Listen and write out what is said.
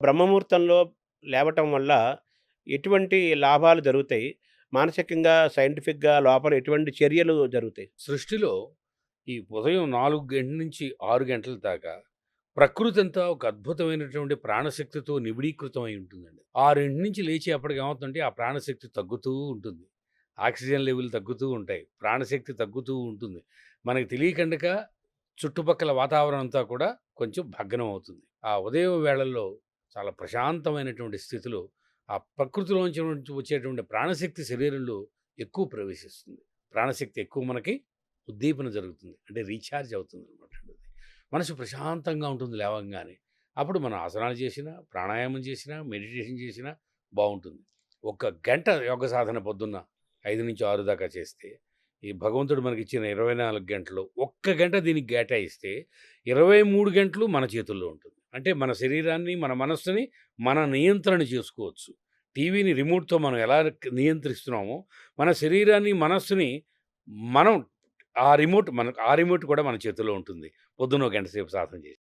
బ్రహ్మముహూర్తంలో లేవటం వల్ల ఎటువంటి లాభాలు జరుగుతాయి? మానసికంగా, సైంటిఫిక్‌గా లోపల ఎటువంటి చర్యలు జరుగుతాయి? సృష్టిలో ఈ ఉదయం 4 గంటల నుంచి 6 గంటల దాకా ప్రకృతంతా ఒక అద్భుతమైనటువంటి ప్రాణశక్తితో నిబిడీకృతమై ఉంటుందండి. 6 నుంచి లేచి అప్పటికి ఏమవుతుందంటే ఆ ప్రాణశక్తి తగ్గుతూ ఉంటుంది. ఆక్సిజన్ లెవెల్ తగ్గుతూ ఉంటాయి. ప్రాణశక్తి తగ్గుతూ ఉంటుంది. మనకు తెలియకుండక చుట్టుపక్కల వాతావరణం అంతా కూడా కొంచెం భగ్నం అవుతుంది. ఆ ఉదయం వేళల్లో చాలా ప్రశాంతమైనటువంటి స్థితిలో ఆ ప్రకృతిలోంచి నుంచి వచ్చేటువంటి ప్రాణశక్తి శరీరంలో ఎక్కువ ప్రవేశిస్తుంది. ప్రాణశక్తి ఎక్కువ మనకి ఉద్దీపన జరుగుతుంది. అంటే రీచార్జ్ అవుతుందనమాట అది. మనసు ప్రశాంతంగా ఉంటుంది లేవంగానే. అప్పుడు మనం ఆసనాలు చేసినా, ప్రాణాయామం చేసినా, మెడిటేషన్ చేసినా బావుంటుంది. ఒక గంట యోగ సాధన పొద్దున్న 5-6 దాకా చేస్తే, ఈ భగవంతుడు మనకిచ్చిన 24 గంటలు ఒక్క గంట దీనికి కేటాయిస్తే 23 గంటలు మన చేతుల్లో ఉంటుంది. అంటే మన శరీరాన్ని, మన మనస్సుని మన నియంత్రణ చేసుకోవచ్చు. టీవీని రిమోట్‌తో మనం ఎలా నియంత్రిస్తున్నామో, మన శరీరాన్ని, మనస్సుని మనం ఆ రిమోట్ కూడా మన చేతుల్లో ఉంటుంది. పొద్దున్న ఒక గంట సేపు సాధన చేసి.